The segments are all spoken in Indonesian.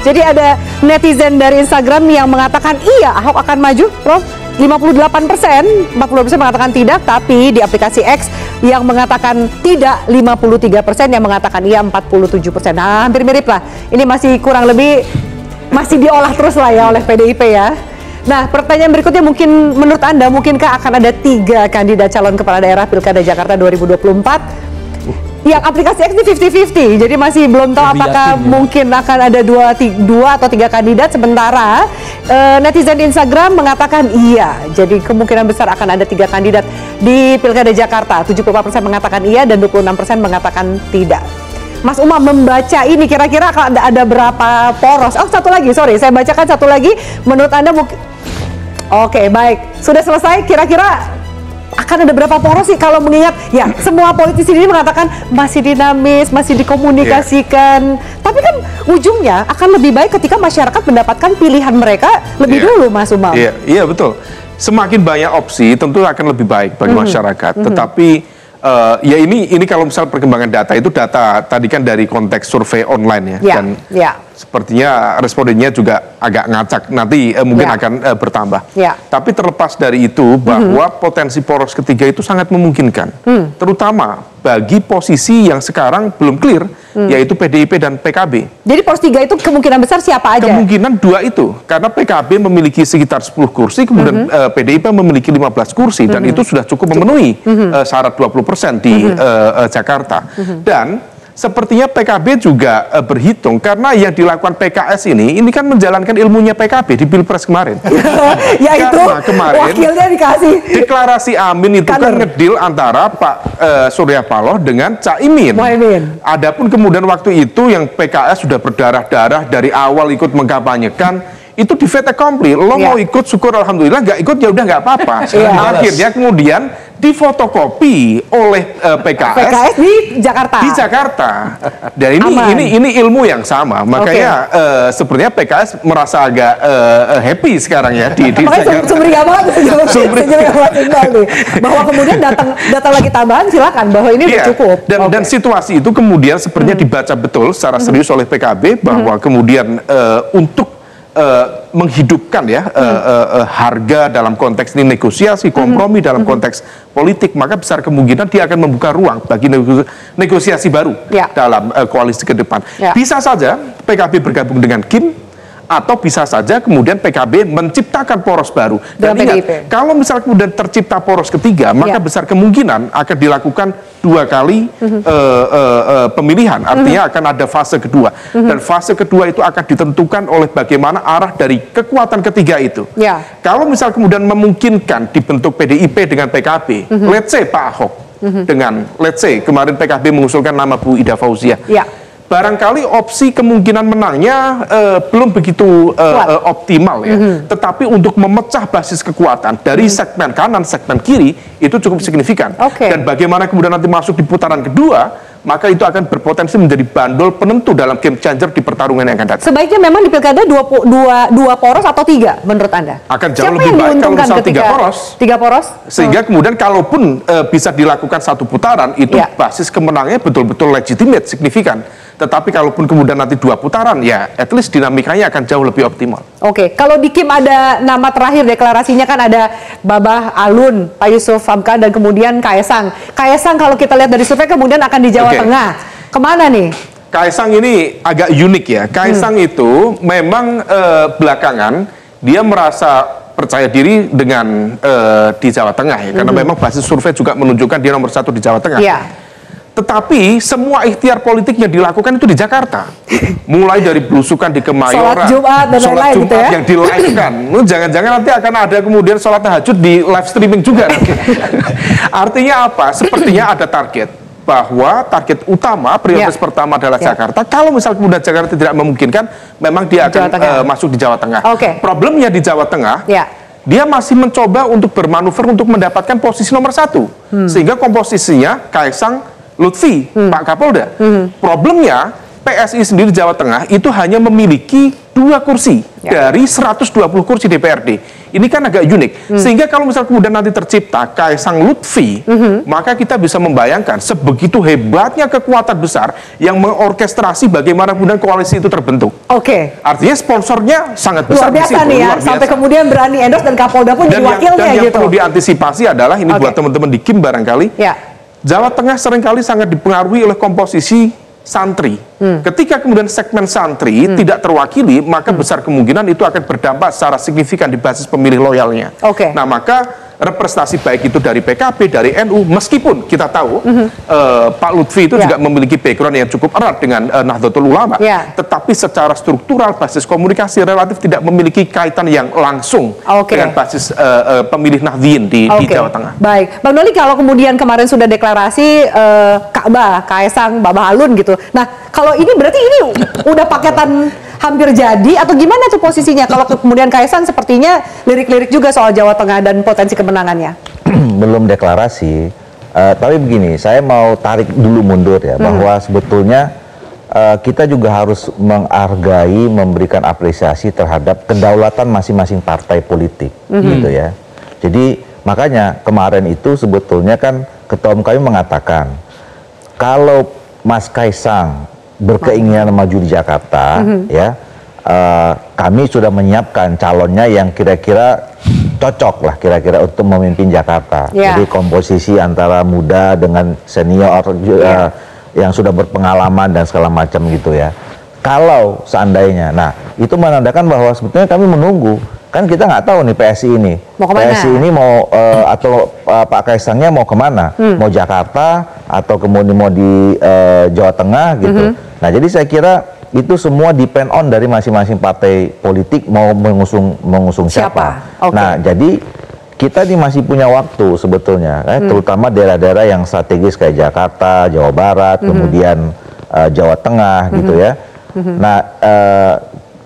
Jadi ada netizen dari Instagram yang mengatakan iya Ahok akan maju, Prof. 58%, 40% mengatakan tidak, tapi di aplikasi X yang mengatakan tidak 53%, yang mengatakan iya 47%. Nah, hampir mirip lah. Ini masih kurang lebih masih diolah terus lah ya oleh PDIP ya. Nah, pertanyaan berikutnya mungkin menurut Anda, mungkinkah akan ada 3 kandidat calon kepala daerah Pilkada Jakarta 2024? Yang aplikasi X ini 50-50, jadi masih belum tahu apakah mungkin akan ada 2 atau 3 kandidat. Sementara netizen di Instagram mengatakan iya, jadi kemungkinan besar akan ada 3 kandidat di Pilkada Jakarta. 74% mengatakan iya dan 26% mengatakan tidak. Mas Umam membaca ini kira-kira akan ada berapa poros? Oh, satu lagi, sorry, saya bacakan satu lagi. Menurut Anda mungkin... Oke, baik, sudah selesai. Kira-kira akan ada berapa poros sih, kalau mengingat ya semua politisi ini mengatakan masih dinamis, masih dikomunikasikan, tapi kan ujungnya akan lebih baik ketika masyarakat mendapatkan pilihan mereka lebih dulu, Mas Umam. Iya, betul. Semakin banyak opsi tentu akan lebih baik bagi masyarakat. Tetapi ya ini kalau misal perkembangan data itu data tadi kan dari konteks survei online ya, dan sepertinya respondennya juga agak ngacak, nanti mungkin akan bertambah. Tapi terlepas dari itu bahwa potensi poros ketiga itu sangat memungkinkan, terutama bagi posisi yang sekarang belum clear, yaitu PDIP dan PKB. Jadi poros 3 itu kemungkinan besar siapa aja? Kemungkinan 2 itu, karena PKB memiliki sekitar 10 kursi, kemudian PDIP memiliki 15 kursi, dan itu sudah cukup memenuhi syarat 20% di Jakarta. Dan sepertinya PKB juga berhitung, karena yang dilakukan PKS ini kan menjalankan ilmunya PKB di Pilpres kemarin. Yaitu kemarin wakilnya dikasih deklarasi amin itu kan ngedil antara Pak Surya Paloh dengan Caimin. Adapun kemudian waktu itu yang PKS sudah berdarah-darah dari awal ikut mengkampanyekan, itu di fait accompli. Lo mau ikut, syukur alhamdulillah, nggak ikut ya udah nggak apa-apa. Akhirnya kemudian difotokopi oleh PKS di Jakarta. Di Jakarta. Dan ini ilmu yang sama. Makanya sebenarnya PKS merasa agak happy sekarang ya di Jakarta. Sumringah banget bahwa kemudian datang lagi tambahan, silakan, bahwa ini udah cukup. Dan situasi itu kemudian sebenarnya dibaca betul secara serius oleh PKB bahwa kemudian untuk menghidupkan ya harga dalam konteks ini negosiasi, kompromi dalam konteks politik, maka besar kemungkinan dia akan membuka ruang bagi negosiasi baru dalam koalisi ke depan. Bisa saja PKB bergabung dengan KIM, atau bisa saja kemudian PKB menciptakan poros baru. Dan ingat, kalau misal kemudian tercipta poros ketiga, maka besar kemungkinan akan dilakukan 2 kali pemilihan. Artinya akan ada fase kedua. Dan fase kedua itu akan ditentukan oleh bagaimana arah dari kekuatan ketiga itu. Kalau misal kemudian memungkinkan dibentuk PDIP dengan PKB, let's say Pak Ahok dengan, let's say kemarin PKB mengusulkan nama Bu Ida Fauziah. Barangkali opsi kemungkinan menangnya belum begitu optimal ya. Tetapi untuk memecah basis kekuatan dari segmen kanan, segmen kiri itu cukup signifikan. Dan bagaimana kemudian nanti masuk di putaran kedua, maka itu akan berpotensi menjadi bandol penentu dalam game changer di pertarungan yang akan datang. Sebaiknya memang di pilkada dua poros atau 3 menurut Anda? Akan jauh lebih baik kalau misal 3 poros. 3 poros? Sehingga kemudian kalaupun bisa dilakukan 1 putaran, itu basis kemenangnya betul-betul legitimate, signifikan. Tetapi kalaupun kemudian nanti 2 putaran, ya at least dinamikanya akan jauh lebih optimal. Kalau di KIM ada nama terakhir deklarasinya kan ada Babah Alun, Pak Yusuf Hamka, dan kemudian Kaesang. Kaesang kalau kita lihat dari survei kemudian akan di Jawa Tengah. Kemana nih? Kaesang ini agak unik ya. Kaesang itu memang belakangan dia merasa percaya diri dengan di Jawa Tengah ya. Karena memang basis survei juga menunjukkan dia nomor 1 di Jawa Tengah. Tetapi semua ikhtiar politik yang dilakukan itu di Jakarta. Mulai dari belusukan di Kemayoran, sholat Jumat dan lain-lain gitu ya, yang di-live-kan. Jangan-jangan nanti akan ada kemudian sholat tahajud di live streaming juga. Artinya apa? Sepertinya ada target, bahwa target utama, prioritas pertama adalah Jakarta. Kalau misal kemudian Jakarta tidak memungkinkan, memang dia akan masuk di Jawa Tengah. Problemnya di Jawa Tengah, dia masih mencoba untuk bermanuver untuk mendapatkan posisi nomor 1. Sehingga komposisinya Kaesang, Lutfi, Pak Kapolda. Problemnya PSI sendiri Jawa Tengah itu hanya memiliki 2 kursi dari 120 kursi DPRD. Ini kan agak unik. Sehingga kalau misal kemudian nanti tercipta Kaisang Lutfi, maka kita bisa membayangkan sebegitu hebatnya kekuatan besar yang mengorkestrasi bagaimana kemudian koalisi itu terbentuk. Oke. Artinya sponsornya sangat besar Luar biasa nih ya, sampai kemudian berani endorse dan Kapolda pun jadi wakilnya dan yang gitu. perlu diantisipasi adalah, ini buat teman-teman di KIM barangkali, Jawa Tengah seringkali sangat dipengaruhi oleh komposisi santri. Ketika kemudian segmen santri tidak terwakili, maka besar kemungkinan itu akan berdampak secara signifikan di basis pemilih loyalnya. Nah, maka representasi baik itu dari PKB, dari NU, meskipun kita tahu Pak Lutfi itu juga memiliki background yang cukup erat dengan Nahdlatul Ulama, tetapi secara struktural basis komunikasi relatif tidak memiliki kaitan yang langsung dengan basis pemilih Nahdliyin di Jawa Tengah. Baik, Bang Doli, kalau kemudian kemarin sudah deklarasi Ka'bah, Kaisang, Babalun gitu. Nah, kalau ini berarti ini udah paketan hampir jadi atau gimana tuh posisinya? Kalau kemudian Kaisang sepertinya lirik-lirik juga soal Jawa Tengah dan potensi kemenangannya. Belum deklarasi, tapi begini, saya mau tarik dulu mundur ya, bahwa sebetulnya kita juga harus menghargai, memberikan apresiasi terhadap kedaulatan masing-masing partai politik, gitu ya. Jadi makanya kemarin itu sebetulnya kan Ketua Umum kami mengatakan, kalau Mas Kaisang berkeinginan maju di Jakarta, ya, kami sudah menyiapkan calonnya yang kira-kira cocok lah, kira-kira untuk memimpin Jakarta. Jadi komposisi antara muda dengan senior, yang sudah berpengalaman dan segala macam gitu ya. Kalau seandainya, nah itu menandakan bahwa sebetulnya kami menunggu. Kan kita nggak tahu nih PSI ini, PSI ini mau atau Pak Kaisangnya mau kemana, mau Jakarta atau kemudian mau di Jawa Tengah gitu. Nah, jadi saya kira itu semua depend on dari masing-masing partai politik mau mengusung siapa. Nah, jadi kita ini masih punya waktu sebetulnya, terutama daerah-daerah yang strategis kayak Jakarta, Jawa Barat, kemudian Jawa Tengah gitu ya. Nah,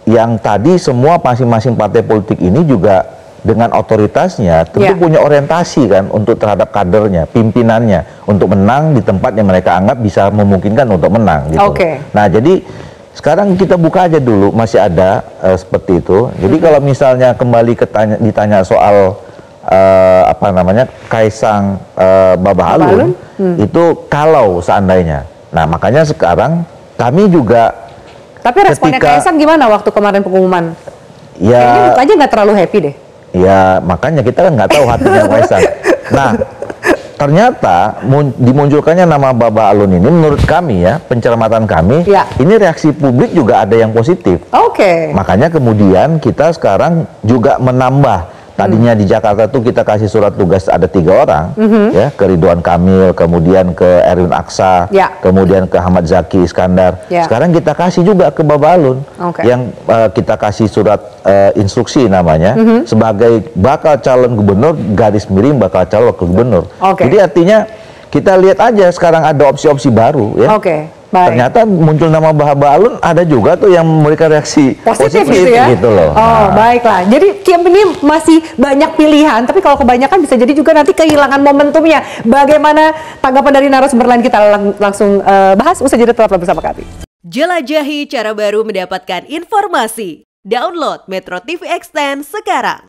yang tadi semua masing-masing partai politik ini juga dengan otoritasnya tentu punya orientasi kan untuk terhadap kadernya, pimpinannya untuk menang di tempat yang mereka anggap bisa memungkinkan untuk menang gitu. Nah, jadi sekarang kita buka aja dulu, masih ada seperti itu. Jadi kalau misalnya kembali ditanya soal apa namanya Kaisang Babalun itu kalau seandainya. Nah, makanya sekarang kami juga. Tapi responnya Kaisang gimana waktu kemarin pengumuman? Ya, kayaknya mukanya nggak terlalu happy deh. Ya, makanya kita kan nggak tahu hatinya Kaisang. Nah, ternyata dimunculkannya nama Babalun ini menurut kami ya, pencermatan kami, ini reaksi publik juga ada yang positif. Makanya kemudian kita sekarang juga menambah. Tadinya di Jakarta tuh kita kasih surat tugas ada 3 orang, ya, ke Ridwan Kamil, kemudian ke Erwin Aksa, kemudian ke Ahmad Zaki Iskandar. Sekarang kita kasih juga ke Babalun, yang kita kasih surat instruksi namanya, sebagai bakal calon gubernur garis miring bakal calon wakil gubernur. Jadi artinya kita lihat aja sekarang ada opsi-opsi baru, ya. Ternyata muncul nama Babalun, ada juga tuh yang memberikan reaksi positif gitu ya? Gitu loh. Baiklah. Jadi KIM ini masih banyak pilihan, tapi kalau kebanyakan bisa jadi juga nanti kehilangan momentumnya. Bagaimana tanggapan dari narasumber lain, kita langsung bahas usai jeda, tetaplah bersama kami. Jelajahi cara baru mendapatkan informasi. Download Metro TV Extend sekarang.